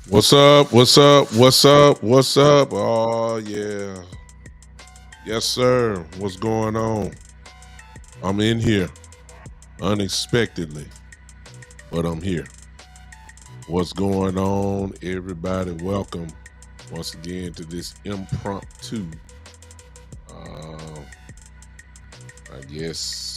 What's up? What's up? What's up? What's up? Oh, yeah. Yes, sir. What's going on? I'm in here unexpectedly, but I'm here. What's going on, everybody? Welcome once again to this impromptu, uh, I guess,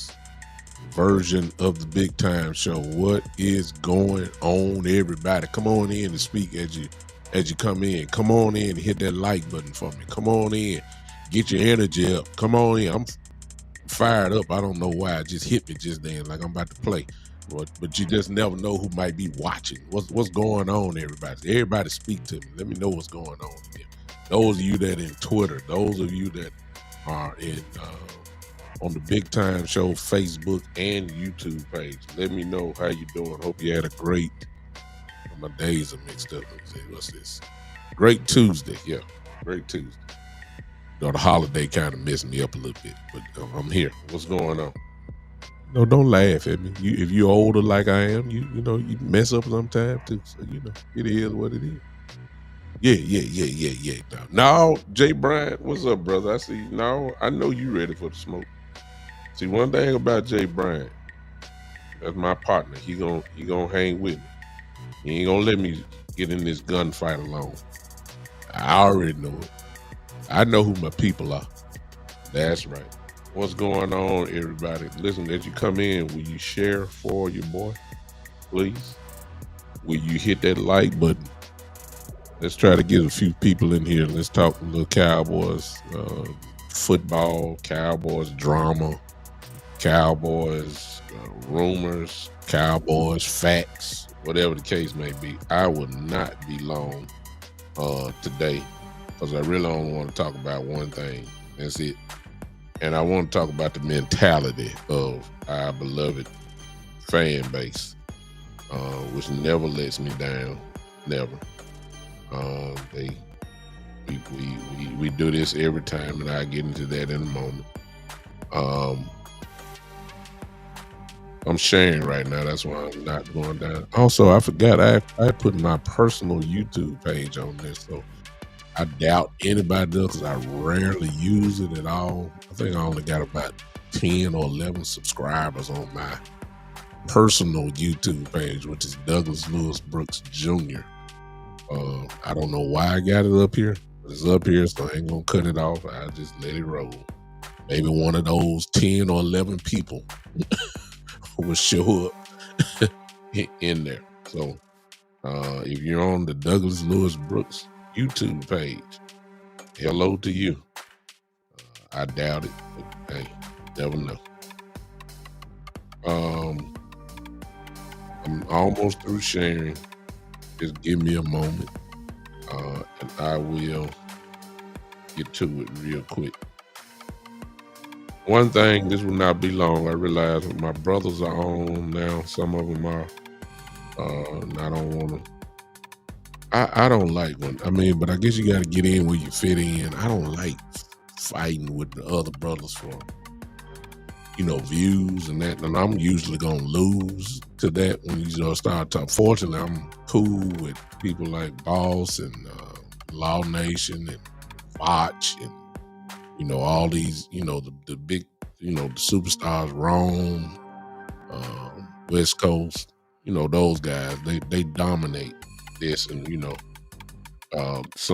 version of the Big Time Show. What is going on, everybody? Come on in and speak as you come in. Come on in and hit that like button for me. Come on in, get your energy up. Come on in. I'm fired up. I don't know why. It just hit me just then, like I'm about to play. But you just never know who might be watching. What's going on, everybody? Everybody speak to me. Let me know what's going on here. Those of you that in Twitter, those of you that are in on the Big Time Show Facebook and YouTube page, let me know how you doing. Hope you had a great. My days are mixed up. Let me see, what's this? Great Tuesday, yeah, great Tuesday. The holiday kind of messed me up a little bit, but I'm here. What's going on? No, don't laugh at me. If you're older like I am, you mess up sometime too. So it is what it is. Yeah. No, Jay Bryant, what's up, brother? I see. No, I know you ready for the smoke. See, one thing about Jay Bryant, that's my partner. He gonna hang with me. He ain't gonna let me get in this gunfight alone. I already know it. I know who my people are. That's right. What's going on, everybody? Listen, as you come in, will you share for your boy, please? Will you hit that like button? Let's try to get a few people in here. Let's talk a little Cowboys football, Cowboys drama, Cowboys rumors, Cowboys facts, whatever the case may be. I will not be long today because I really only want to talk about one thing. That's it. And I want to talk about the mentality of our beloved fan base. which never lets me down. Never. They we do this every time, and I get into that in a moment. Um, I'm sharing right now. That's why I'm not going down. Also, I forgot I put my personal YouTube page on this, so I doubt anybody does because I rarely use it at all. I think I only got about 10 or 11 subscribers on my personal YouTube page, which is Douglas Lewis Brooks Jr. I don't know why I got it up here, but it's up here, so I ain't gonna cut it off. I just let it roll. Maybe one of those 10 or 11 people will show up in there. So if you're on the Douglas Lewis Brooks YouTube page, hello to you. I doubt it, but hey, never know. I'm almost through sharing. Just give me a moment, and I will get to it real quick. One thing, this will not be long. I realize my brothers are on now. Some of them are. And I don't want to. I don't like when. I mean, but I guess you got to get in where you fit in. I don't like fighting with the other brothers for, views and that. And I'm usually gonna lose to that when you start talking. Fortunately, I'm cool with people like Boss and Law Nation and Botch and all these, the big, the superstars, Rome, West Coast, those guys, they dominate this, and a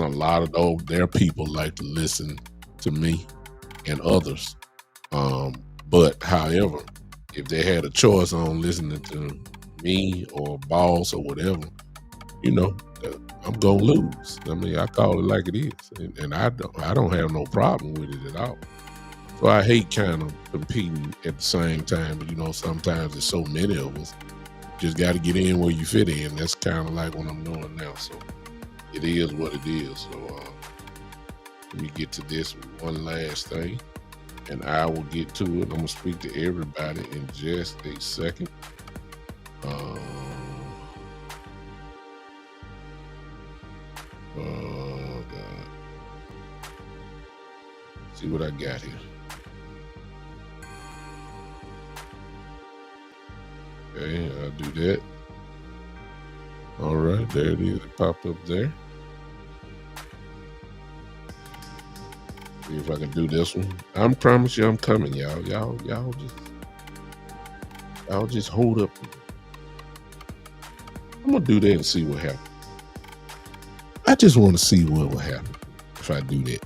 lot of their people like to listen to me and others. But however, if they had a choice on listening to me or Boss or whatever, I'm gonna lose. I mean, I call it like it is, and I don't have no problem with it at all. So I hate kind of competing at the same time, but sometimes there's so many of us, just got to get in where you fit in. That's kind of like what I'm doing now. So it is what it is. So let me get to this one last thing, and I will get to it. I'm gonna speak to everybody in just a second. Oh God. See what I got here. Okay, I'll do that. All right, there it is. It popped up there. See if I can do this one. I promise you I'm coming, y'all. Y'all just hold up. I'm gonna do that and see what happens. I just want to see what will happen if I do that.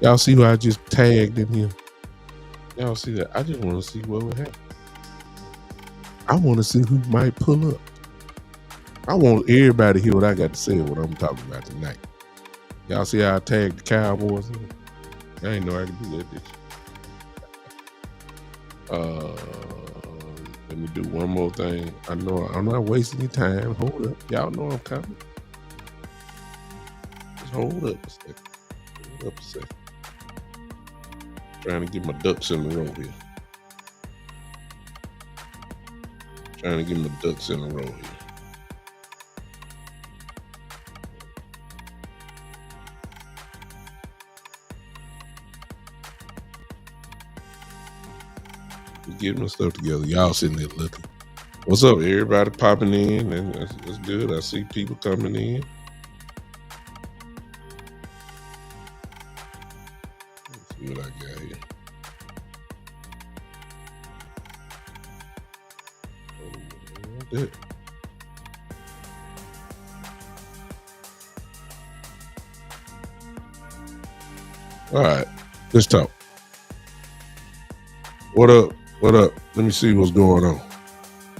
Y'all see who I just tagged in here? Y'all see that? I just want to see what will happen. I want to see who might pull up. I want everybody to hear what I got to say, what I'm talking about tonight. Y'all see how I tagged the Cowboys in? I ain't know I could do that, did you? Let me do one more thing. I know I'm not wasting your time. Hold up. Y'all know I'm coming. Just hold up a second. Hold up a second. Trying to get my ducks in a row here. Trying to get my ducks in a row here. Get my stuff together. Y'all sitting there looking. What's up, everybody popping in? And that's good. I see people coming in. Let's see what I got here. Oh, all right, let's talk. What up? What up? Let me see what's going on.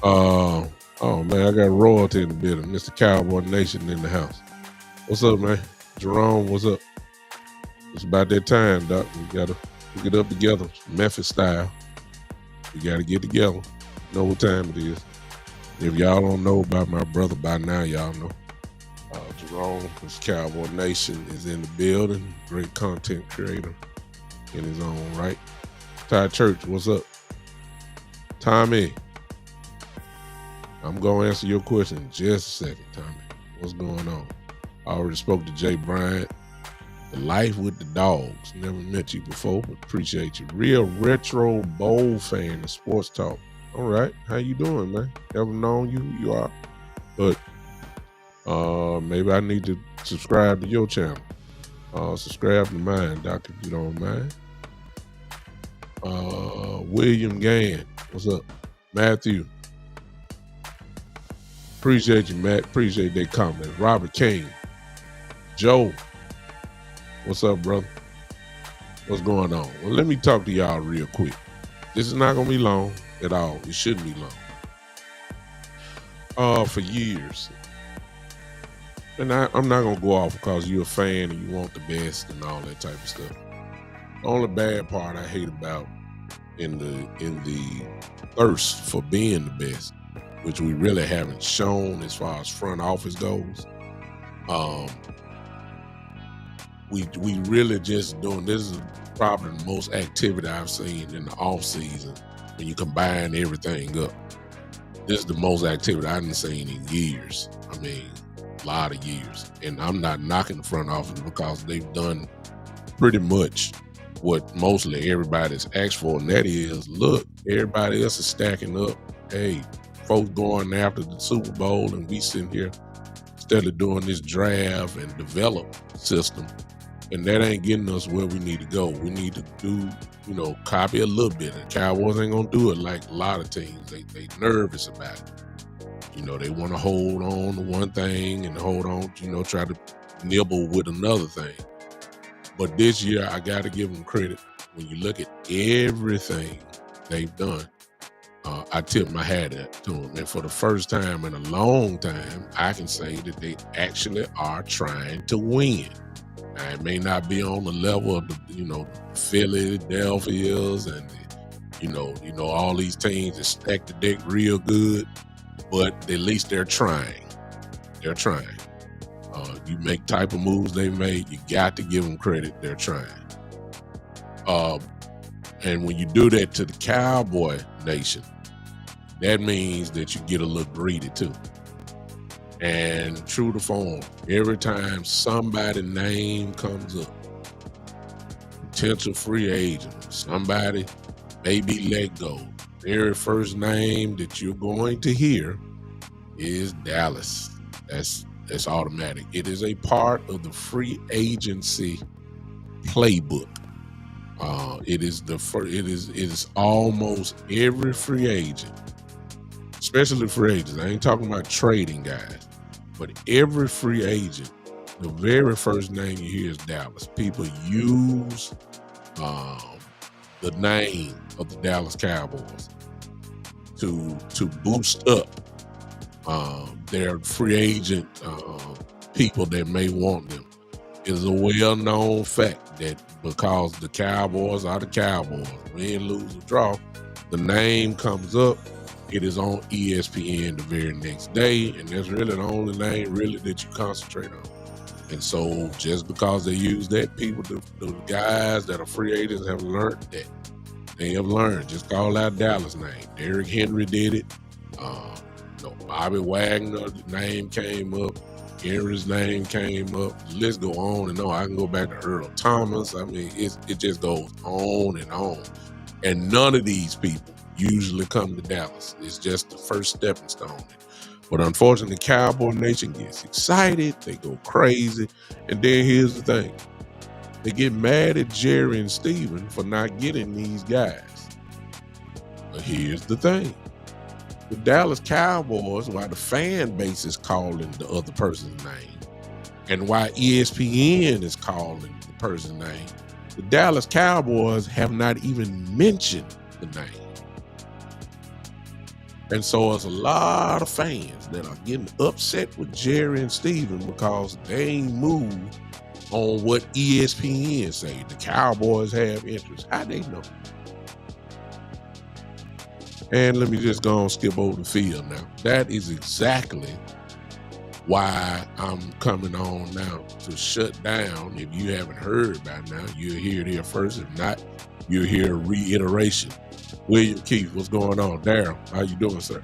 Oh man, I got royalty in the building. Mr. Cowboy Nation in the house. What's up, man? Jerome, what's up? It's about that time, Doc. We gotta get up together, Memphis style. We gotta get together. Know what time it is. If y'all don't know about my brother by now, y'all know. Jerome, Mr. Cowboy Nation, is in the building. Great content creator in his own right. Ty Church, what's up? Tommy. I'm gonna answer your question in just a second, Tommy. What's going on? I already spoke to Jay Bryant. The life with the dogs. Never met you before, but appreciate you. Real retro bowl fan of sports talk. All right, how you doing, man? Ever known you who you are? But maybe I need to subscribe to your channel. Subscribe to mine, Doctor, if you don't mind. William Gann, what's up? Matthew, appreciate you, Matt. Appreciate that comment. Robert King, Joe, what's up, brother? What's going on? Well, let me talk to y'all real quick. This is not gonna be long at all. It shouldn't be long. For years, and I'm not gonna go off because you're a fan and you want the best and all that type of stuff. The only bad part I hate about in the thirst for being the best, which we really haven't shown as far as front office goes. We really just doing, this is probably the most activity I've seen in the off season when you combine everything up. This is the most activity I haven't seen in years. I mean, a lot of years. And I'm not knocking the front office because they've done pretty much what mostly everybody's asked for, and that is, look, everybody else is stacking up. Hey, folks going after the Super Bowl, and we sitting here instead of doing this draft and develop system, and that ain't getting us where we need to go. We need to do, copy a little bit. And Cowboys ain't gonna do it like a lot of teams. They nervous about it. They want to hold on to one thing and hold on, try to nibble with another thing. But this year, I got to give them credit. When you look at everything they've done, I tip my hat to them. And for the first time in a long time, I can say that they actually are trying to win. Now, it may not be on the level of the, Philadelphia's and all these teams that stack the deck real good, but at least they're trying. They're trying. You make type of moves they made, you got to give them credit. They're trying. And when you do that to the Cowboy Nation, that means that you get a little greedy too. And true to form, every time somebody's name comes up, potential free agent, somebody may be let go, very first name that you're going to hear is Dallas. That's automatic. It is a part of the free agency playbook. It is almost every free agent, especially free agents. I ain't talking about trading guys, but every free agent, the very first name you hear is Dallas. People use the name of the Dallas Cowboys to boost up their free agent people that may want them. It is a well-known fact that because the Cowboys are the Cowboys, win, lose, or draw, the name comes up, it is on ESPN the very next day, and that's really the only name really that you concentrate on. And so just because they use that, people, the guys that are free agents have learned that. They have learned. Just call out Dallas' name. Derrick Henry did it. Bobby Wagner name came up. Henry's name came up. The list go on and on. I can go back to Earl Thomas. I mean, it just goes on and on. And none of these people usually come to Dallas. It's just the first stepping stone. But unfortunately, Cowboy Nation gets excited. They go crazy. And then here's the thing. They get mad at Jerry and Steven for not getting these guys. But here's the thing. The Dallas Cowboys, why the fan base is calling the other person's name, and why ESPN is calling the person's name, the Dallas Cowboys have not even mentioned the name. And so there's a lot of fans that are getting upset with Jerry and Steven because they ain't moved on what ESPN say. The Cowboys have interest. How they know? And let me just go and skip over the field now. That is exactly why I'm coming on now to shut down. If you haven't heard by now, you'll hear it here first. If not, you'll hear a reiteration. William Keith, what's going on? Darryl, how you doing, sir?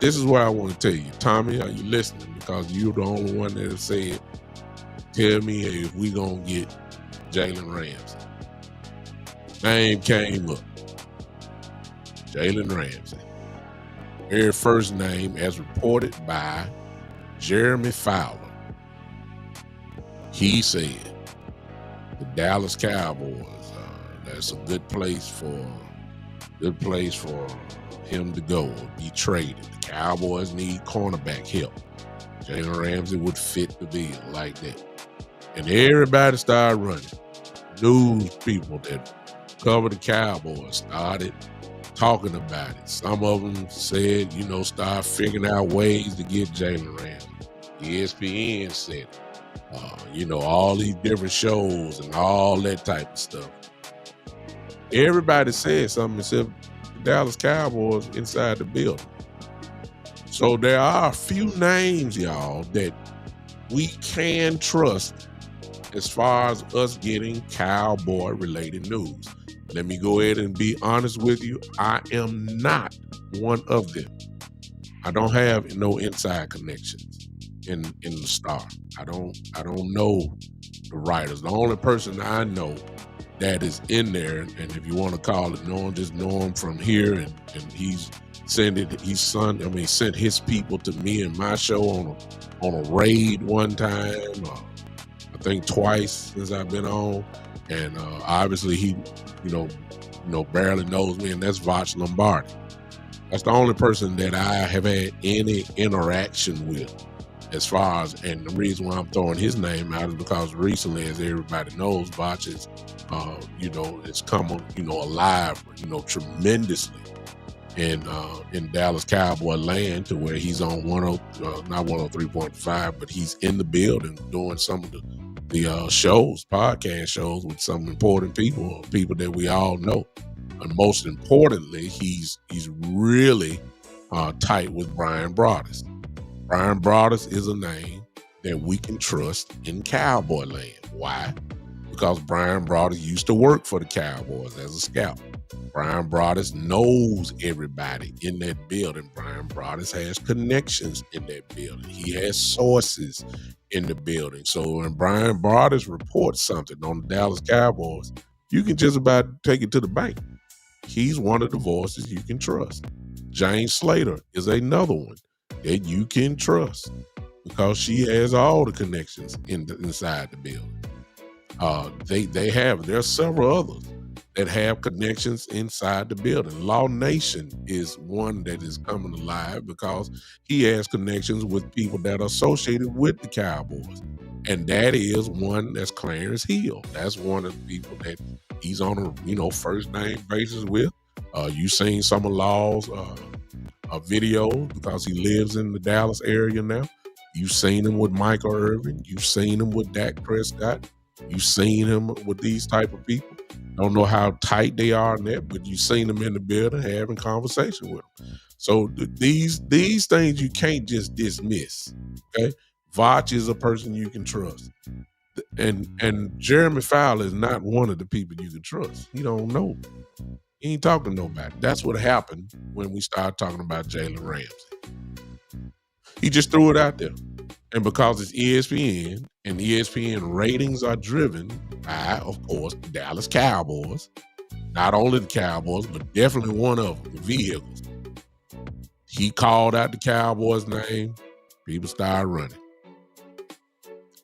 This is what I want to tell you. Tommy, are you listening? Because you're the only one that have said, tell me if we going to get Jalen Ramsey. Name came up. Jalen Ramsey. Very first name as reported by Jeremy Fowler. He said the Dallas Cowboys, that's a good place for him to go, be traded. The Cowboys need cornerback help. Jalen Ramsey would fit the bill like that. And everybody started running. News people that cover the Cowboys started talking about it. Some of them said, start figuring out ways to get Jalen Ramsey. ESPN said it. All these different shows and all that type of stuff. Everybody said something except the Dallas Cowboys inside the building. So there are a few names, y'all, that we can trust as far as us getting Cowboy-related news. Let me go ahead and be honest with you. I am not one of them. I don't have no inside connections in the Star. I don't know the writers. The only person I know that is in there, and if you want to call it know him, just know him from here, and he's sent his people to me and my show on a raid one time. I think twice since I've been on, and obviously he, barely knows me, and that's Voch Lombardi. That's the only person that I have had any interaction with. As far as, and the reason why I'm throwing his name out is because recently, as everybody knows, Voch is, it's come, alive, tremendously in Dallas Cowboy land, to where he's on not 103.5, but he's in the building doing some of the shows, podcast shows with some important people that we all know. And most importantly, he's really tight with Brian Broaddus. Brian Broaddus is a name that we can trust in Cowboy land. Why? Because Brian Broaddus used to work for the Cowboys as a scout. Brian Broaddus knows everybody in that building. Brian Broaddus has connections in that building. He has sources in the building. So when Brian Broaddus reports something on the Dallas Cowboys, you can just about take it to the bank. He's one of the voices you can trust. Jane Slater is another one that you can trust because she has all the connections inside the building. There are several others that have connections inside the building. Law Nation is one that is coming alive because he has connections with people that are associated with the Cowboys. And that is one that's Clarence Hill. That's one of the people that he's on a first name basis with. You've seen some of Law's videos because he lives in the Dallas area now. You've seen him with Michael Irvin. You've seen him with Dak Prescott. You've seen him with these type of people. Don't know how tight they are in that, but you've seen them in the building having conversation with them. So these things you can't just dismiss. Okay, Voch is a person you can trust, and Jeremy Fowler is not one of the people you can trust. He don't know. He ain't talking to nobody. That's what happened when we started talking about Jalen Ramsey. He just threw it out there. And because it's ESPN, and ESPN ratings are driven by, of course, the Dallas Cowboys. Not only the Cowboys, but definitely one of them, the vehicles. He called out the Cowboys' name. People started running.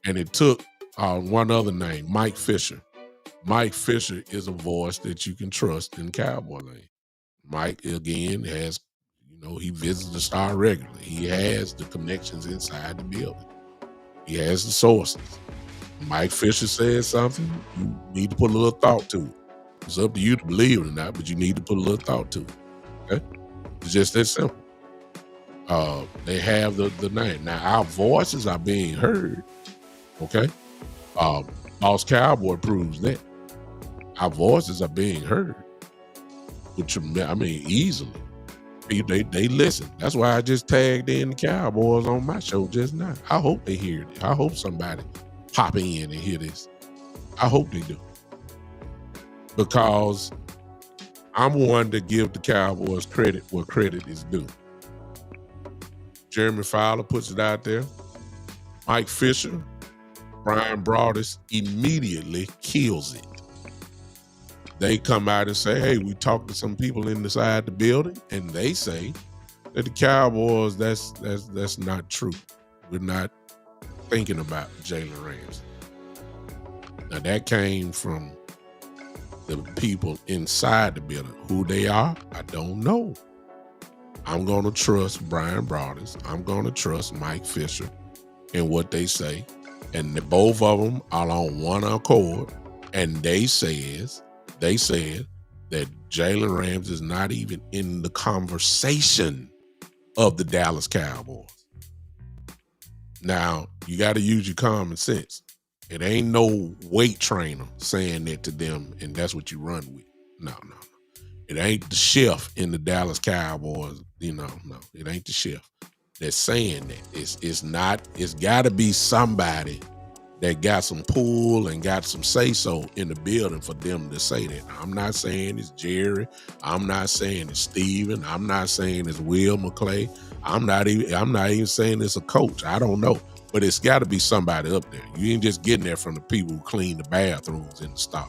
And it took one other name, Mike Fisher. Mike Fisher is a voice that you can trust in Cowboy land. Mike, again, has, he visits the Star regularly. He has the connections inside the building. He has the sources. Mike Fisher says something, you need to put a little thought to it. It's up to you to believe it or not, but you need to put a little thought to it. Okay? It's just that simple. They have the name. Now, our voices are being heard. Okay? Boss Cowboy proves that. Our voices are being heard. Easily. They listen. That's why I just tagged in the Cowboys on my show just now. I hope they hear it. I hope somebody pop in and hear this. I hope they do. Because I'm one to give the Cowboys credit where credit is due. Jeremy Fowler puts it out there. Mike Fisher, Brian Broaddus immediately kills it. They come out and say, hey, we talked to some people inside the building, and they say that the Cowboys, that's not true. We're not thinking about Jalen Ramsey. Now, that came from the people inside the building. Who they are, I don't know. I'm going to trust Brian Broaddus. I'm going to trust Mike Fisher and what they say. And both of them are on one accord. And they said that Jalen Ramsey is not even in the conversation of the Dallas Cowboys. Now, you got to use your common sense. It ain't no weight trainer saying that to them, and that's what you run with. No. It ain't the chef in the Dallas Cowboys, no. It ain't the chef that's saying that. It's got to be somebody that got some pull and got some say-so in the building for them to say that. I'm not saying it's Jerry. I'm not saying it's Steven. I'm not saying it's Will McClay. I'm not even saying it's a coach. I don't know. But it's got to be somebody up there. You ain't just getting there from the people who clean the bathrooms in the store.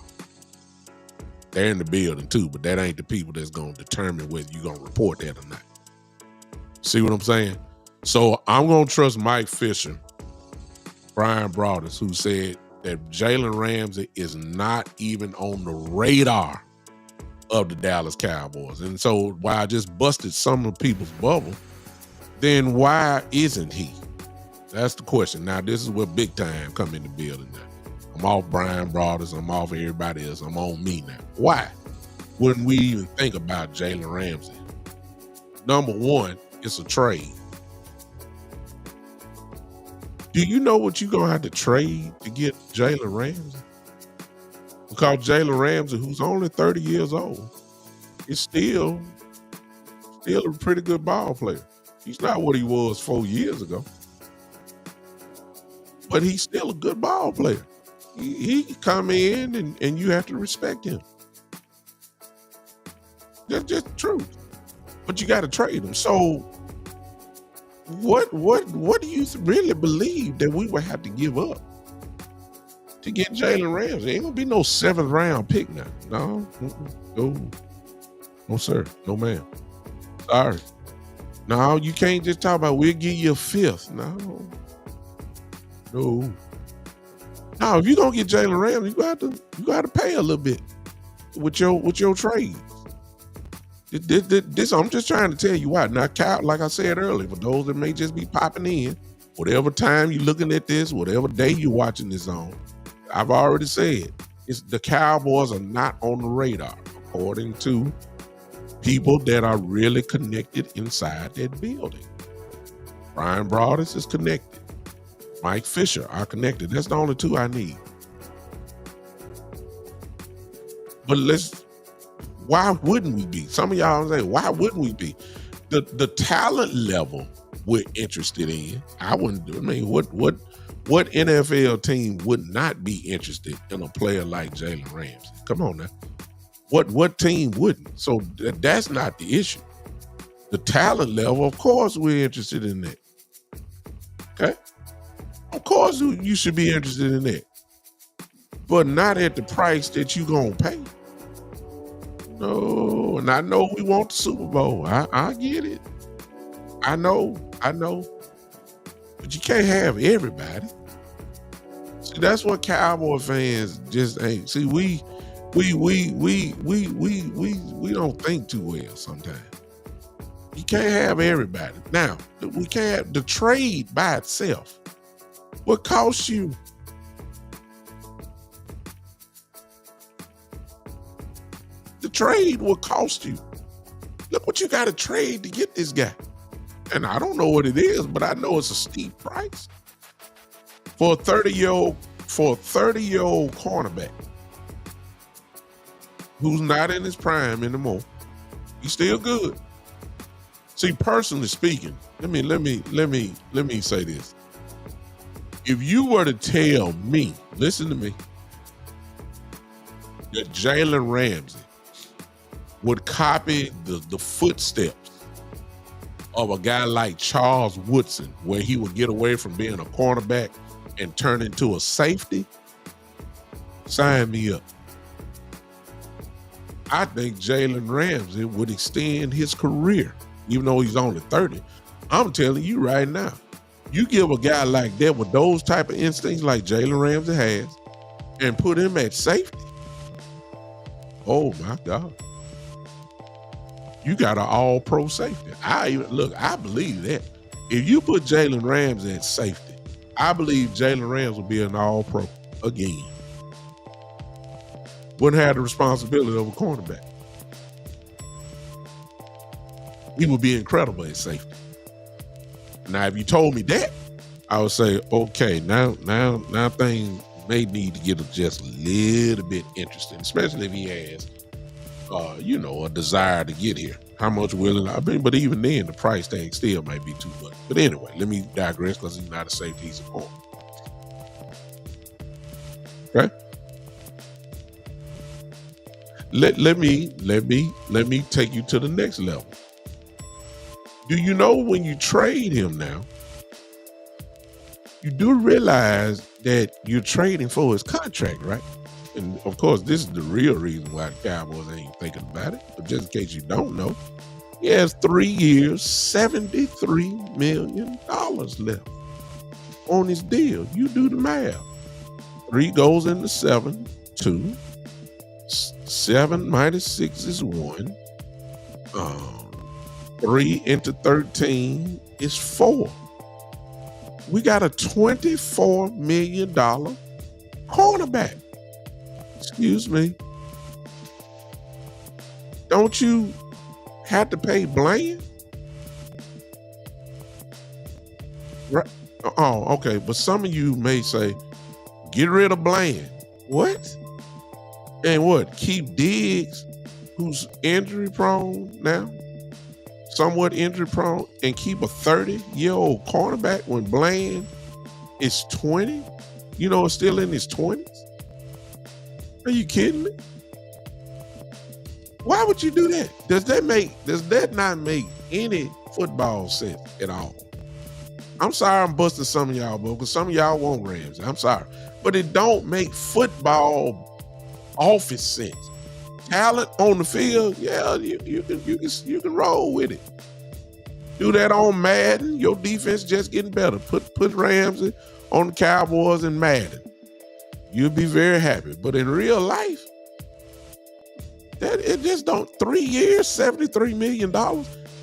They're in the building too, but that ain't the people that's going to determine whether you're going to report that or not. See what I'm saying? So I'm going to trust Mike Fisher, Brian Broaddus, who said that Jalen Ramsey is not even on the radar of the Dallas Cowboys. And so while I just busted some of people's bubble, then why isn't he? That's the question. Now, this is where big time come in the building now. I'm off Brian Broaddus. I'm off everybody else. I'm on me now. Why wouldn't we even think about Jalen Ramsey? Number one, it's a trade. Do you know what you're going to have to trade to get Jalen Ramsey? Because Jalen Ramsey, who's only 30 years old, is still a pretty good ball player. He's not what he was 4 years ago. But he's still a good ball player. He can come in and you have to respect him. That's just the truth. But you got to trade him. So what do you really believe that we would have to give up to get Jalen Ramsey? Ain't gonna be no 7th round pick now. No sir, no ma'am. Sorry. No, you can't just talk about we'll give you a 5th. No. Now, if you're gonna get Jalen Ramsey, you got to pay a little bit with your trade. This I'm just trying to tell you why. Now, like I said earlier, for those that may just be popping in, whatever time you're looking at this, whatever day you're watching this on, I've already said the Cowboys are not on the radar, according to people that are really connected inside that building. Brian Broaddus is connected. Mike Fisher are connected. That's the only two I need. But why wouldn't we be? Some of y'all say, why wouldn't we be? The talent level we're interested in. What NFL team would not be interested in a player like Jalen Ramsey? Come on now. What team wouldn't? So that's not the issue. The talent level, of course, we're interested in that. Okay? Of course you should be interested in that. But not at the price that you're going to pay. No, and I know we want the Super Bowl. I get it. I know. But you can't have everybody. See, that's what Cowboy fans just ain't. See, we don't think too well sometimes. You can't have everybody. Now, we can't have the trade by itself. What costs you? The trade will cost you. Look what you got to trade to get this guy. And I don't know what it is, but I know it's a steep price. For a 30-year-old cornerback who's not in his prime anymore. He's still good. See, personally speaking, let me say this. If you were to tell me, listen to me, that Jalen Ramsey would copy the footsteps of a guy like Charles Woodson, where he would get away from being a cornerback and turn into a safety, sign me up. I think Jalen Ramsey would extend his career, even though he's only 30. I'm telling you right now, you give a guy like that with those type of instincts like Jalen Ramsey has and put him at safety, oh my God. You got an all-pro safety. I believe that. If you put Jalen Ramsey at safety, I believe Jalen Ramsey will be an all-pro again. Wouldn't have the responsibility of a cornerback. He would be incredible at safety. Now, if you told me that, I would say, okay, now things may need to get just a little bit interesting, especially if he has, a desire to get here. How much willing I mean, but even then, the price tag still might be too much. But anyway, let me digress because he's not a safety, he's a corner. Okay. Let me take you to the next level. Do you know when you trade him now, you do realize that you're trading for his contract, right? And of course, this is the real reason why the Cowboys ain't thinking about it. But just in case you don't know, he has 3 years, $73 million left on his deal. You do the math. 3 goes into 7, 2. 7 minus 6 is 1. 3 into 13 is 4. We got a $24 million cornerback. Excuse me. Don't you have to pay Bland? Right. Oh, okay. But some of you may say, get rid of Bland. What? And what? Keep Diggs, who's injury prone now, somewhat injury prone, and keep a 30-year-old cornerback when Bland is 20? It's still in his 20s? Are you kidding me? Why would you do that? Does that not make any football sense at all? I'm sorry I'm busting some of y'all, because some of y'all want Rams. I'm sorry. But it don't make football office sense. Talent on the field, yeah, you can roll with it. Do that on Madden. Your defense just getting better. Put Ramsey on the Cowboys and Madden. You'll be very happy. But in real life, that it just don't. 3 years, $73 million,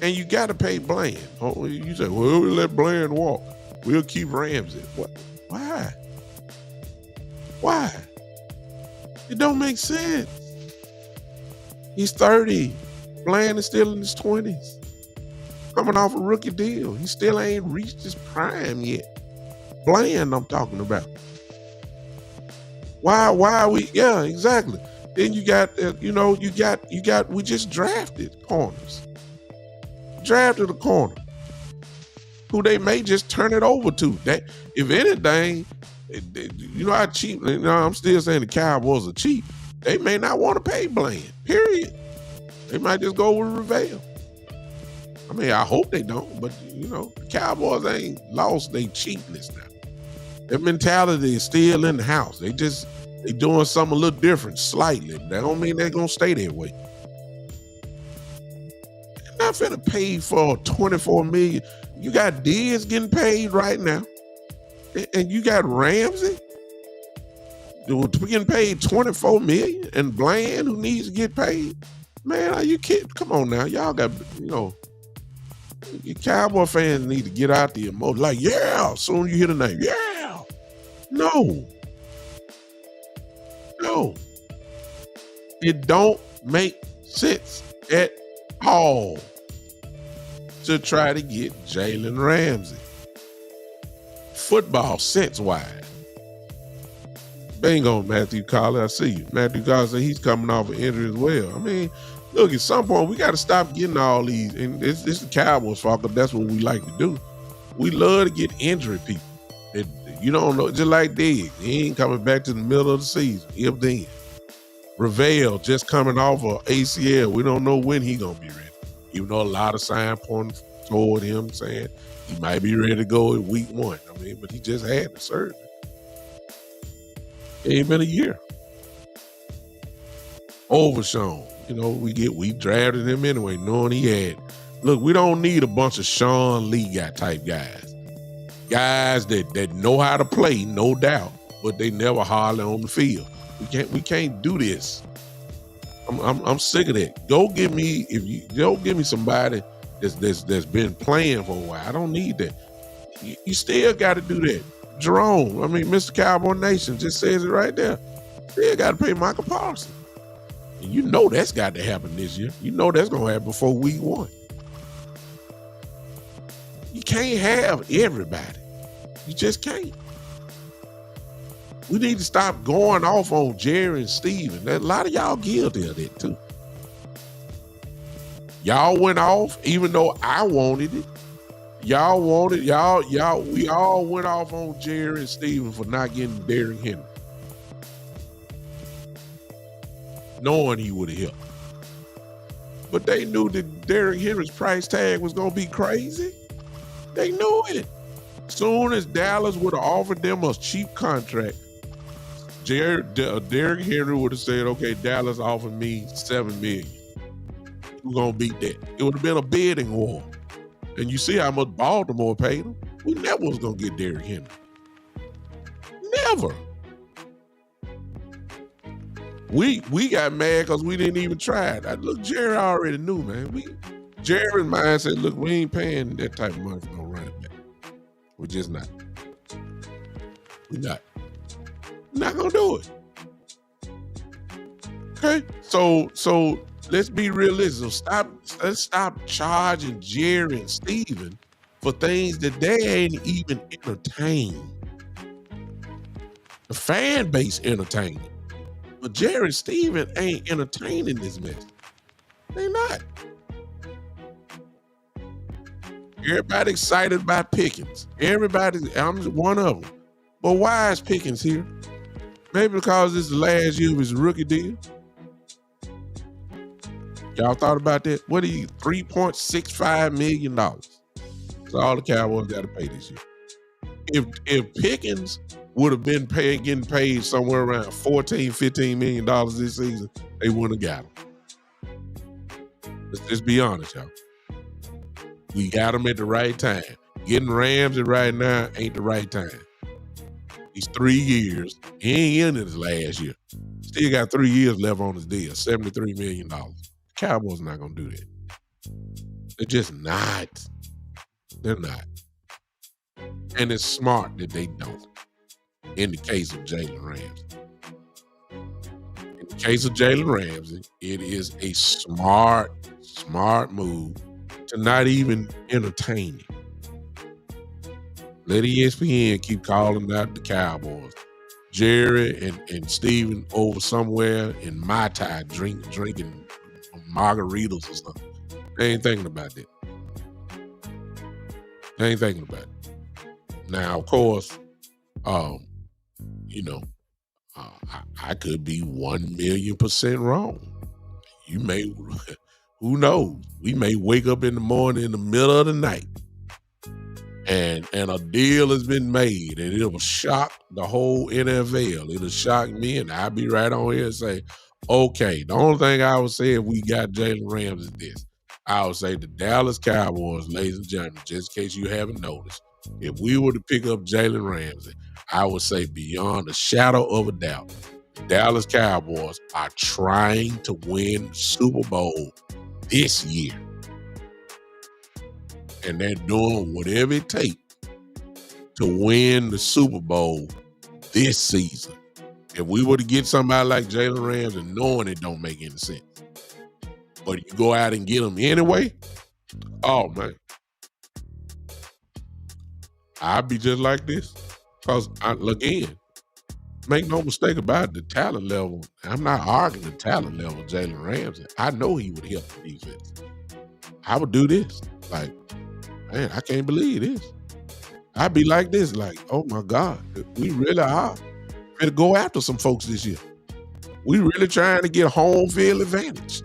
and you got to pay Bland. Oh, you say, well, we'll let Bland walk. We'll keep Ramsey. What? Why? Why? It don't make sense. He's 30. Bland is still in his 20s. Coming off a rookie deal. He still ain't reached his prime yet. Bland I'm talking about. Why are we? Yeah, exactly. Then you got, we just drafted corners. Drafted a corner who they may just turn it over to. That, if anything, how cheap, I'm still saying the Cowboys are cheap. They may not want to pay Bland, period. They might just go with Revere. I mean, I hope they don't, but, the Cowboys ain't lost their cheapness now. Their mentality is still in the house. They doing something a little different, slightly. That don't mean they're going to stay that way. They're not finna pay for $24 million. You got Diggs getting paid right now, and you got Ramsey getting paid $24 million, and Bland, who needs to get paid. Man, are you kidding? Come on now. Y'all got, your Cowboy fans need to get out the emotion. Like, yeah, soon you hear the name. Yeah. No. It don't make sense at all to try to get Jalen Ramsey. Football sense-wise. Bingo, Matthew Collar. I see you. Matthew Collar said he's coming off an injury as well. I mean, look, at some point, we got to stop getting all these. And it's the Cowboys' fault, because that's what we like to do. We love to get injury people. You don't know, just like Diggs. He ain't coming back to the middle of the season. If then. Revere just coming off of ACL. We don't know when he going to be ready. Even though a lot of signs toward him saying he might be ready to go in week 1. I mean, but he just had the surgery. It ain't been a year. Overshown. You know, we drafted him anyway, knowing he had. Look, we don't need a bunch of Sean Lee type guys. Guys that know how to play, no doubt, but they never hardly on the field. We can't do this. I'm sick of that. Go give me somebody that's been playing for a while. I don't need that. You still got to do that. Jerome, I mean, Mr. Cowboy Nation just says it right there. Still got to pay Michael Parsons. And you know that's got to happen this year. You know that's going to happen before week 1. You can't have everybody. You just can't. We need to stop going off on Jerry and Steven. A lot of y'all guilty of that too. Y'all went off, even though I wanted it. We all went off on Jerry and Steven for not getting Derrick Henry. Knowing he would have helped. But they knew that Derrick Henry's price tag was going to be crazy. They knew it. Soon as Dallas would have offered them a cheap contract, Derrick Henry would have said, okay, Dallas offered me $7 million. Who's going to beat that? It would have been a bidding war. And you see how much Baltimore paid him? We never was going to get Derrick Henry. Never. We got mad because we didn't even try it. Look, Jerry already knew, man. Jerry's mind said, look, we ain't paying that type of money for no running back. We're just not. We're not. We're not going to do it. Okay? So let's be realistic. Let's stop charging Jerry and Steven for things that they ain't even entertained. The fan base entertained it. But Jerry and Steven ain't entertaining this mess. They not. Everybody excited about Pickens. I'm one of them. But why is Pickens here? Maybe because this is the last year of his rookie deal. Y'all thought about that? What are you, $3.65 million? That's all the Cowboys got to pay this year. If Pickens would have been getting paid somewhere around $14-15 million this season, they wouldn't have got him. Let's just be honest, y'all. We got him at the right time. Getting Ramsey right now ain't the right time. He's 3 years. He ain't in his last year. Still got 3 years left on his deal, $73 million. Cowboys not going to do that. They're just not. They're not. And it's smart that they don't. In the case of Jalen Ramsey. In the case of Jalen Ramsey, it is a smart move to not even entertain him. Let ESPN keep calling out the Cowboys. Jerry and Steven over somewhere in Mai Tai drinking margaritas or something. They ain't thinking about that. They ain't thinking about it. Now, of course, I could be 1,000,000% wrong. You may, who knows? We may wake up in the morning in the middle of the night and a deal has been made and it will shock the whole NFL. It'll shock me and I'll be right on here and say, okay, the only thing I would say if we got Jalen Ramsey is this. I would say the Dallas Cowboys, ladies and gentlemen, just in case you haven't noticed, if we were to pick up Jalen Ramsey, I would say beyond a shadow of a doubt, the Dallas Cowboys are trying to win Super Bowl this year. And they're doing whatever it takes to win the Super Bowl this season. If we were to get somebody like Jalen Ramsey, knowing it don't make any sense, but you go out and get him anyway, oh man, I'd be just like this. Because, again, make no mistake about it, the talent level, I'm not arguing the talent level of Jalen Ramsey. I know he would help the defense. I would do this. Like, man, I can't believe this. I'd be like this, like, oh my God, we really are going to go after some folks this year. We really trying to get home field advantage.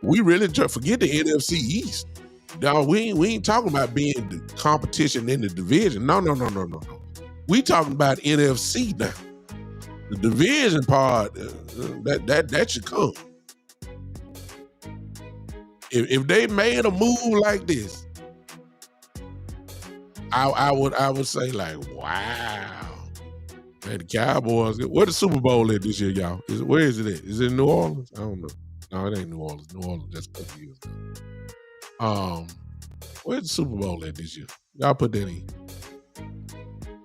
We really forget the NFC East. No, we ain't talking about being the competition in the division. No, no, no, no, no, no. We talking about NFC now. The division part that should come. If they made a move like this, I would say like, wow. Man, the Cowboys. Where the Super Bowl at this year, y'all? Where is it at? Is it in New Orleans? I don't know. No, it ain't New Orleans. New Orleans, that's a couple years ago. Where's the Super Bowl at this year? Y'all put that in.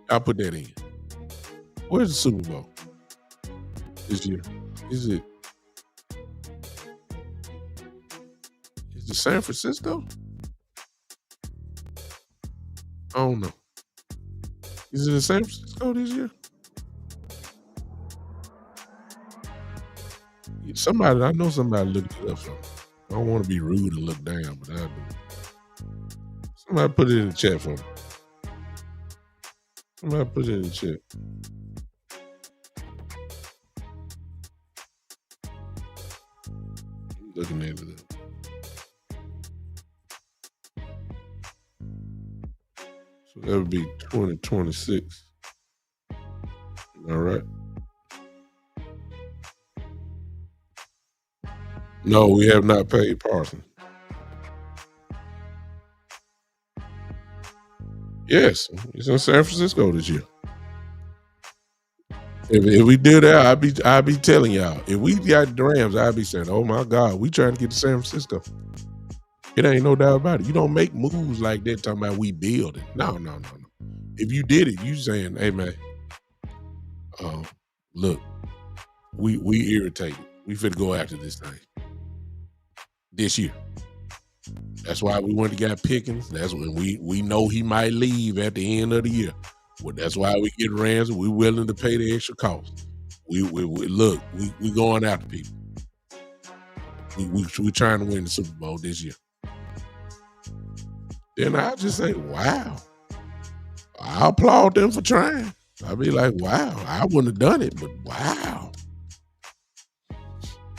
Y'all put that in. Where's the Super Bowl this year? Is it San Francisco? I don't know. Is it in San Francisco this year? Somebody, I know somebody looked it up. So I don't want to be rude and look down, but I do. Somebody put it in the chat for me. Somebody put it in the chat. Looking at it. So that would be 2026. All right. No, we have not paid Parsons. Yes, it's in San Francisco this year. If we did that, I'd be telling y'all. If we got the Rams, I'd be saying, "Oh my God, we trying to get to San Francisco." It ain't no doubt about it. You don't make moves like that talking about we build it. No. If you did it, you saying, "Hey man, look, we irritated. We finna go after this thing this year." That's why we went to got Pickens. That's when we know he might leave at the end of the year. Well, that's why we get Ramsey. We're willing to pay the extra cost. We look, we going after people. We trying to win the Super Bowl this year. Then I just say, wow. I applaud them for trying. I'd be like, wow, I wouldn't have done it, but wow.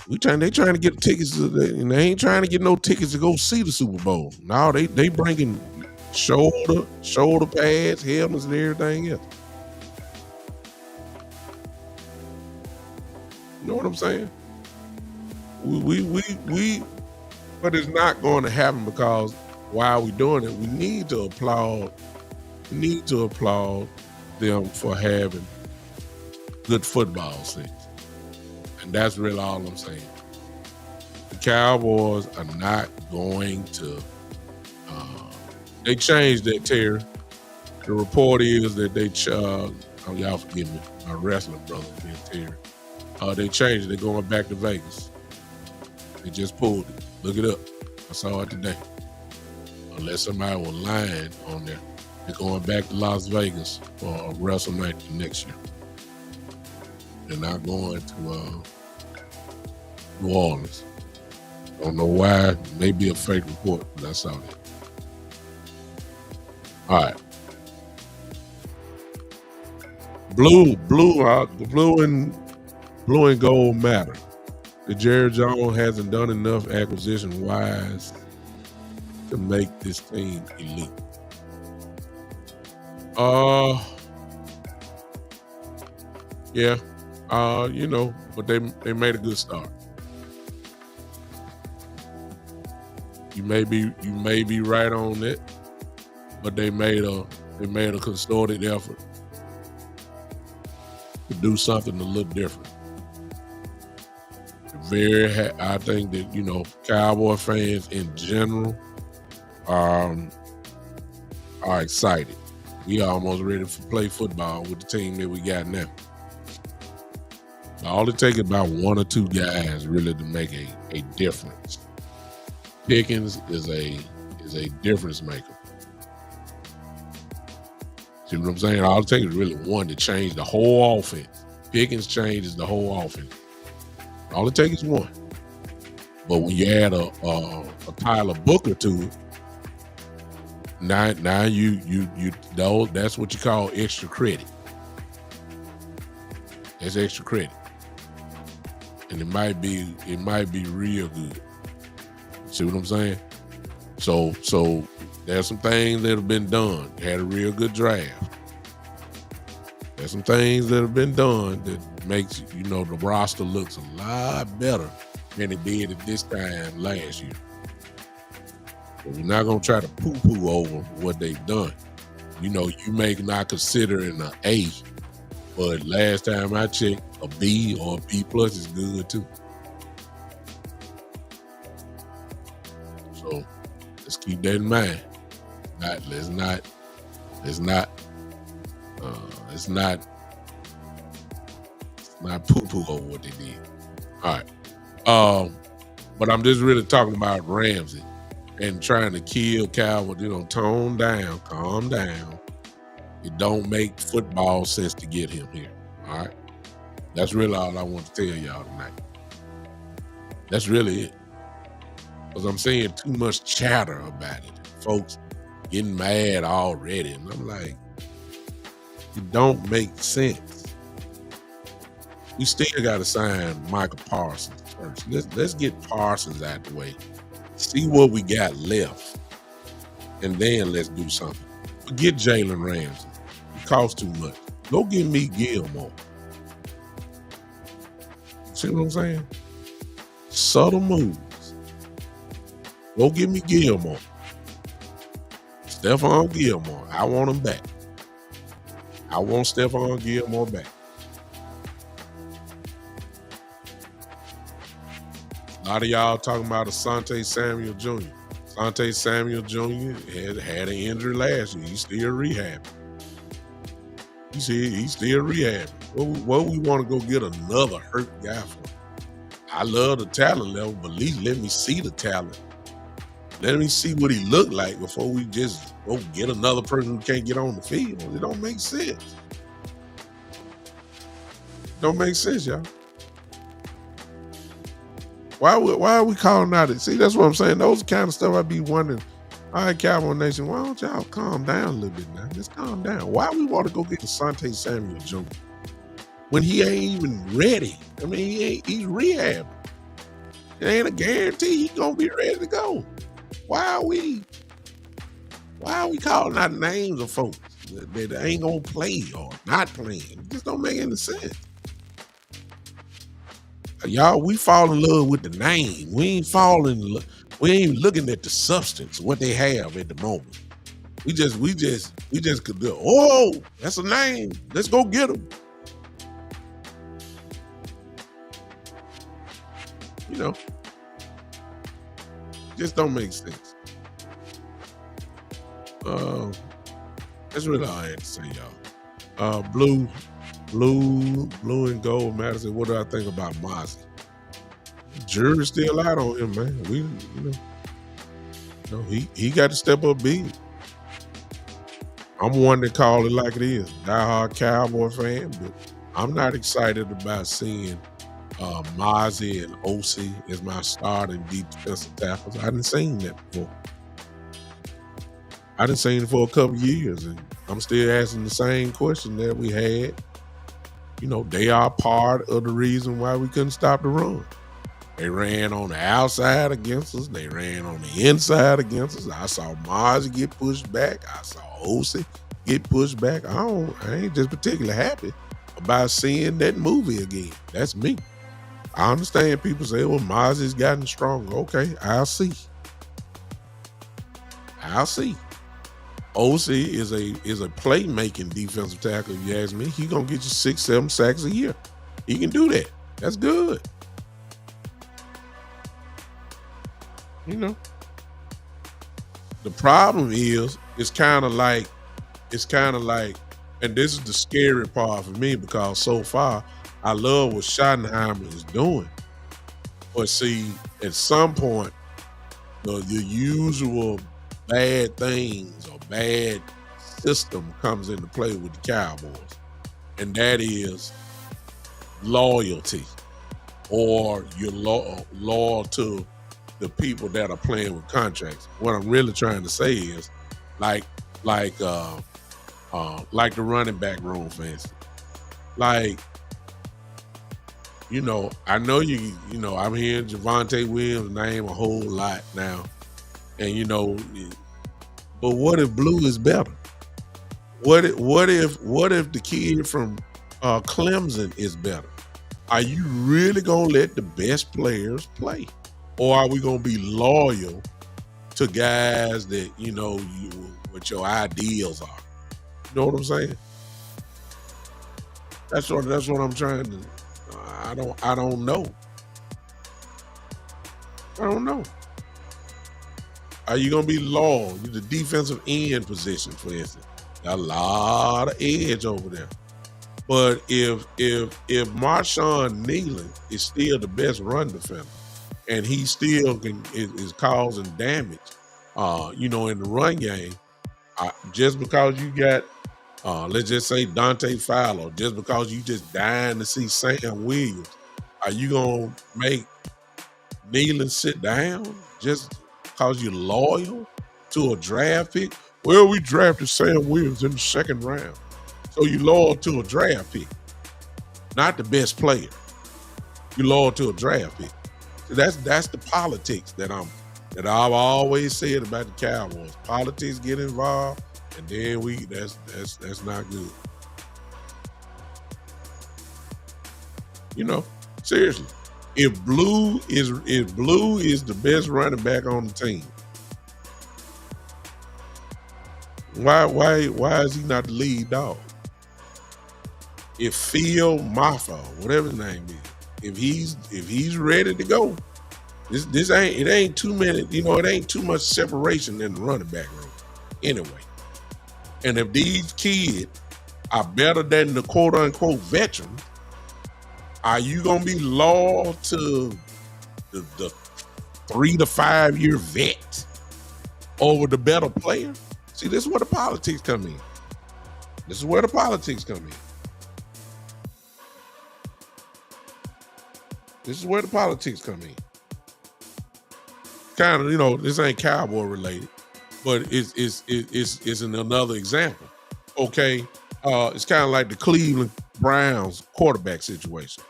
They trying to get tickets, and they ain't trying to get no tickets to go see the Super Bowl. No, they bringing shoulder pads, helmets, and everything else. You know what I'm saying? But it's not going to happen because while we're doing it, we need to applaud them for having good football sense. And that's really all I'm saying. The Cowboys are not going to. They changed that, Terry. The report is that they. Y'all forgive me, my wrestling brother being Terry. They changed it. They're going back to Vegas. They just pulled it. Look it up. I saw it today. Unless somebody was lying on there, they're going back to Las Vegas for WrestleMania next year. They're not going to New Orleans. Don't know why. Maybe a fake report, but I saw that. All right. Blue and gold matter. The Jerry Jones hasn't done enough acquisition-wise to make this team elite. Yeah. But they made a good start. You may be right on it, but they made a concerted effort to do something to look different. I think that Cowboy fans in general are excited. We almost ready to play football with the team that we got now. All it takes is about one or two guys really to make a difference. Pickens is a difference maker. See what I'm saying? All it takes is really one to change the whole offense. Pickens changes the whole offense. All it takes is one. But when you add a Tyler Booker to it, now you that's what you call extra credit. That's extra credit. And it might be real good. See what I'm saying? So there's some things that have been done. Had a real good draft. There's some things that have been done that makes the roster looks a lot better than it did at this time last year. So we're not gonna try to poo-poo over what they've done. You may not consider it an A, but last time I checked, a B or a B plus is good too. So let's keep that in mind. Let's not poo-poo over what they did. All right. But I'm just really talking about Ramsey and trying to kill Calvert, tone down, calm down. It don't make football sense to get him here. All right. That's really all I want to tell y'all tonight. That's really it. Because I'm seeing too much chatter about it. Folks getting mad already. And I'm like, it don't make sense. We still got to sign Michael Parsons first. Let's get Parsons out the way. See what we got left. And then let's do something. Forget Jalen Ramsey. It costs too much. Go get me Gilmore. See what I'm saying? Subtle moves. Go get me Gilmore. Stephon Gilmore. I want him back. I want Stephon Gilmore back. A lot of y'all talking about Asante Samuel Jr. Asante Samuel Jr. had an injury last year. He's still rehabbing. He's still rehabbing. What we want to go get another hurt guy for? I love the talent level, but at least let me see the talent. Let me see what he looked like before we just go get another person who can't get on the field. It don't make sense. Don't make sense, y'all. Why are we calling out it? See, that's what I'm saying. Those kind of stuff I be wondering. All right, Cowboy Nation, why don't y'all calm down a little bit now? Just calm down. Why we want to go get Asante Samuel Jr. when he ain't even ready? I mean, he's rehabbing. It ain't a guarantee he's gonna be ready to go. Why are we calling out names of folks that ain't gonna play or not playing? It just don't make any sense. Y'all, we fall in love with the name. We ain't looking at the substance, what they have at the moment. We just could do, oh, that's a name. Let's go get them. Just don't make sense. That's really all I had to say, y'all. Blue and gold matters. What do I think about Mozzie? Jury's still out on him, man. He got to step up big. I'm one that call it like it is. Die-hard Cowboy fan, but I'm not excited about seeing Mozzie and OC as my starting defensive tackles. I didn't seen that before. I didn't seen it for a couple years, and I'm still asking the same question that we had. They are part of the reason why we couldn't stop the run. They ran on the outside against us. They ran on the inside against us. I saw Mozzie get pushed back. I saw OC get pushed back. I ain't just particularly happy about seeing that movie again. That's me. I understand people say, well, Mozzie's gotten stronger. Okay, I'll see. OC is a playmaking defensive tackle, if you ask me. He gonna get you 6-7 sacks a year. He can do that. That's good. The problem is, it's kind of like, and this is the scary part for me, because so far I love what Schottenheimer is doing. But see, at some point, the usual bad things or bad system comes into play with the Cowboys. And that is loyalty, or you're loyal to the people that are playing with contracts. What I'm really trying to say is like the running back room, for instance. I know I'm hearing Javonte Williams' name a whole lot now. And but what if blue is better? What if the kid from Clemson is better? Are you really gonna let the best players play, or are we gonna be loyal to guys that what your ideals are? You know what I'm saying? That's what I'm trying to. I don't know. I don't know. Are you gonna be loyal? The defensive end position, for instance, got a lot of edge over there. But if Marshawn Nealon is still the best run defender, and he still is causing damage, in the run game, just because you got, let's just say Dante Fowler, just because you just dying to see Sam Williams, are you gonna make Nealon sit down just because you're loyal to a draft pick? Well, we drafted Sam Williams in the second round. So you loyal to a draft pick, not the best player. You loyal to a draft pick. So that's the politics that I've always said about the Cowboys. Politics get involved, and then that's not good. Seriously. If blue is the best running back on the team, why is he not the lead dog? If Phil Maffa, whatever his name is, if he's ready to go, this ain't too many, it ain't too much separation in the running back room anyway. And if these kids are better than the quote unquote veterans, are you gonna be loyal to the 3 to 5 year vet over the better player? See, this is where the politics come in. This is where the politics come in. This is where the politics come in. Kind of, this ain't Cowboy related, but it's another example. Okay, it's kind of like the Cleveland Browns quarterback situation.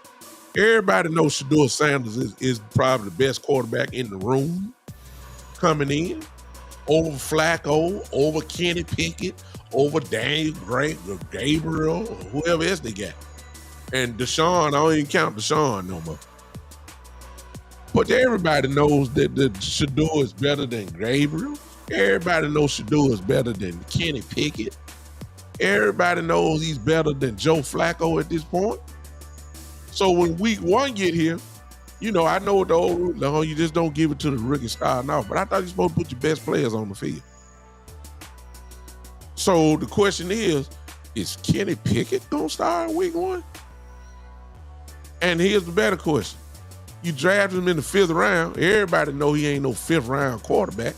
Everybody knows Shedeur Sanders is probably the best quarterback in the room coming in, over Flacco, over Kenny Pickett, over Daniel Gabriel, or whoever else they got. And Deshaun, I don't even count Deshaun no more. But everybody knows that the Shedeur is better than Gabriel. Everybody knows Shedeur is better than Kenny Pickett. Everybody knows he's better than Joe Flacco at this point. So when week 1 get here, I know the old rule, no, you just don't give it to the rookie starting off. But I thought you're supposed to put your best players on the field. So the question is Kenny Pickett gonna start in week 1? And here's the better question. You draft him in the 5th round. Everybody know he ain't no 5th round quarterback.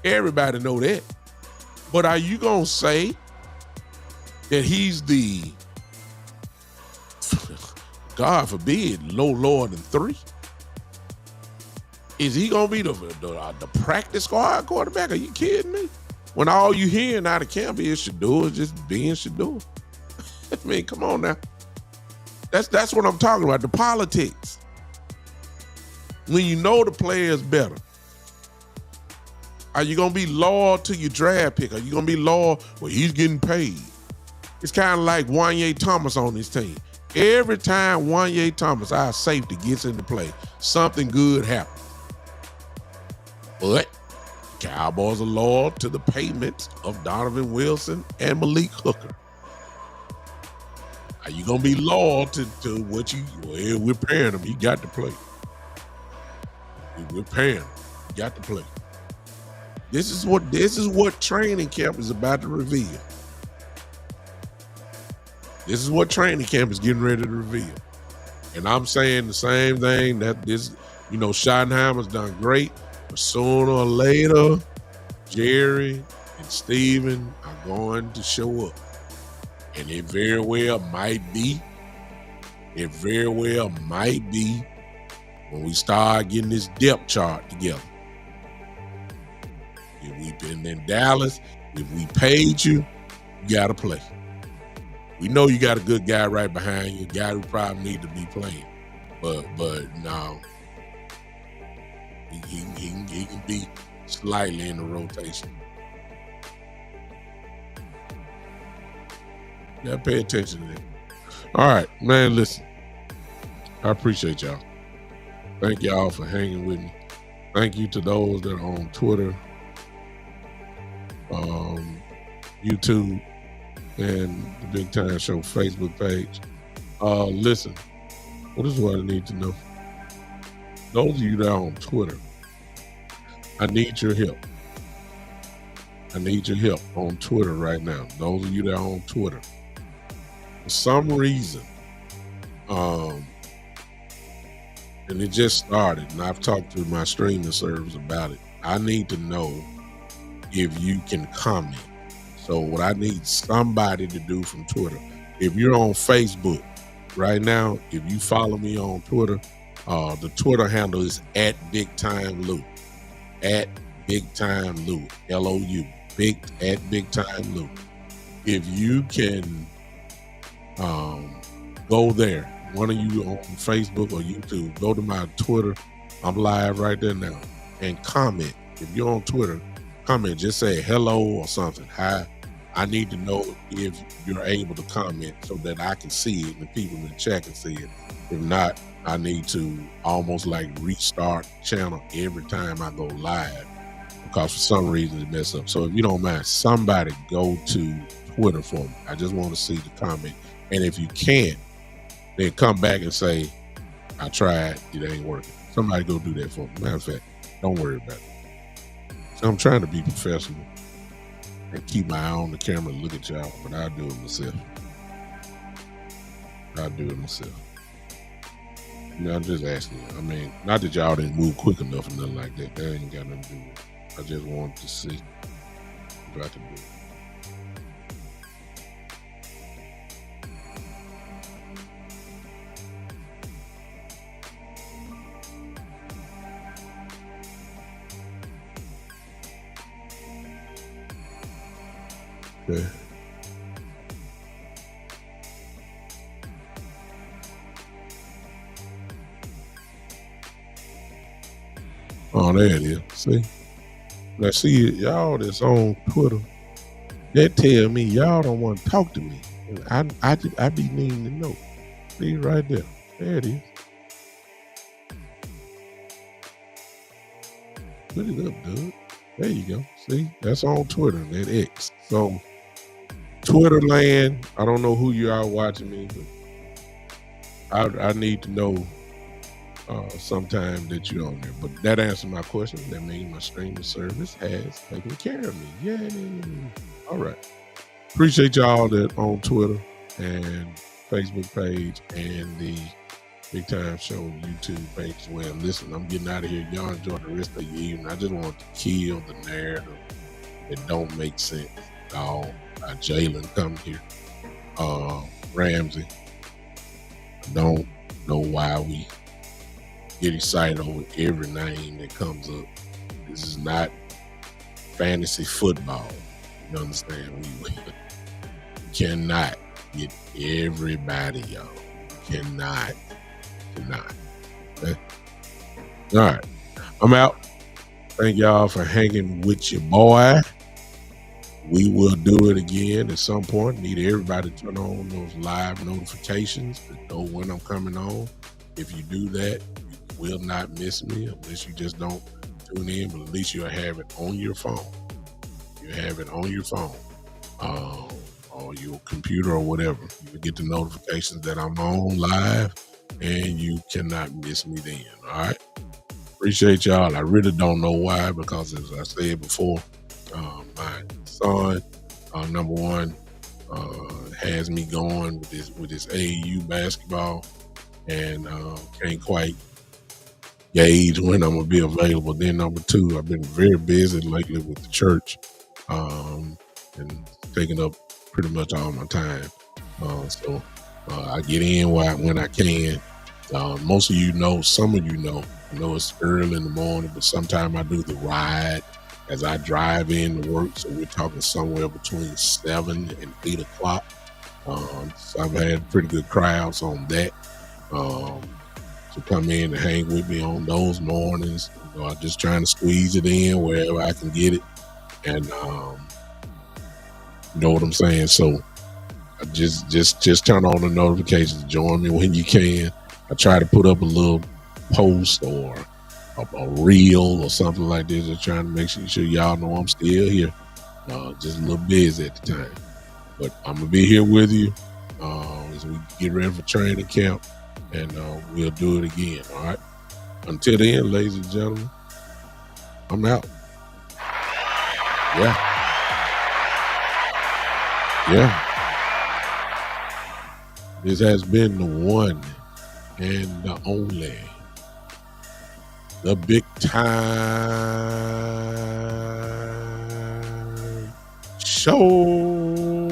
Everybody know that. But are you gonna say that he's the, God forbid, no lower than 3? Is he gonna be the practice squad quarterback? Are you kidding me? When all you hearing out of camp is Shedeur just being Shedeur. I mean, come on now. That's what I'm talking about. The politics. When you know the player is better, are you gonna be loyal to your draft pick? Are you gonna be loyal? Well, he's getting paid. It's kind of like Wanye Thomas on this team. Every time Wanye Thomas, our safety, gets into play, something good happens. But Cowboys are loyal to the payments of Donovan Wilson and Malik Hooker. Are you gonna be loyal to what we're paying him? He got to play. We're paying him. He got to play. This is what training camp is about to reveal. This is what training camp is getting ready to reveal. And I'm saying the same thing, that Schottenheimer's done great, but sooner or later, Jerry and Steven are going to show up. And it very well might be when we start getting this depth chart together. If we've been in Dallas, if we paid you, you got to play. We know you got a good guy right behind you, a guy who probably need to be playing. But no, he can be slightly in the rotation. Yeah, pay attention to that. All right, man, listen. I appreciate y'all. Thank y'all for hanging with me. Thank you to those that are on Twitter, YouTube, and the Big Time Show Facebook page. Listen, this is what I need to know. Those of you that are on Twitter, I need your help. I need your help on Twitter right now. Those of you that are on Twitter, for some reason, and it just started, and I've talked to my streaming service about it. I need to know if you can comment. So what I need somebody to do from Twitter, if you're on Facebook right now, if you follow me on Twitter, the Twitter handle is @BigTimeLou, @BigTimeLou, LOU, @BigTimeLou. If you can go there, one of you on Facebook or YouTube, go to my Twitter. I'm live right there now, and comment. If you're on Twitter, comment. Just say hello or something. Hi. I need to know if you're able to comment so that I can see it and people in the chat can see it. If not, I need to almost like restart the channel every time I go live because for some reason it messed up. So if you don't mind, somebody go to Twitter for me. I just want to see the comment. And if you can't, then come back and say, I tried, it ain't working. Somebody go do that for me. Matter of fact, don't worry about it. So I'm trying to be professional and keep my eye on the camera and look at y'all, but I'll do it myself. I'm just asking you. I mean, not that y'all didn't move quick enough or nothing like that. That ain't got nothing to do with it. I just wanted to see if I can do it. Okay. Oh, there it is. See? Now, see, y'all that's on Twitter, that tell me y'all don't want to talk to me. And I be needing to know. See, right there. There it is. Put it up, dude. There you go. See? That's on Twitter, that X. So, Twitter land, I don't know who you are watching me, but I need to know sometime that you're on there. But that answered my question. That means my streaming service has taken care of me. Yay. All right. Appreciate y'all that on Twitter and Facebook page and the Big Time Show YouTube page as well. Listen, I'm getting out of here. Y'all enjoy the rest of your evening. I just want to kill the narrative that don't make sense at all. Jalen come here. Ramsey. I don't know why we get excited over every name that comes up. This is not fantasy football. You understand? We cannot get everybody, y'all. Cannot. Okay? All right. I'm out. Thank y'all for hanging with your boy. We will do it again at some point. Need everybody to turn on those live notifications to know when I'm coming on. If you do that, you will not miss me unless you just don't tune in, but at least you'll have it on your phone. You have it on your phone or your computer or whatever. You will get the notifications that I'm on live and you cannot miss me then. All right. Appreciate y'all. I really don't know why, because as I said before, my son, number one, has me going with his AAU basketball, and can't quite gauge when I'm gonna be available. Then number two, I've been very busy lately with the church, and taking up pretty much all my time. So I get in when I can. Most of you know, some of you know, I know it's early in the morning, but sometimes I do the ride as I drive in to work. So we're talking somewhere between 7 and 8 o'clock. So I've had pretty good crowds on that. to come in and hang with me on those mornings. I'm just trying to squeeze it in wherever I can get it. And you know what I'm saying? So just turn on the notifications. Join me when you can. I try to put up a little post or a reel or something like this. Just trying to make sure y'all know I'm still here. Just a little busy at the time. But I'm going to be here with you as we get ready for training camp. And we'll do it again, all right? Until then, ladies and gentlemen, I'm out. Yeah. This has been the one and the only, the big time show.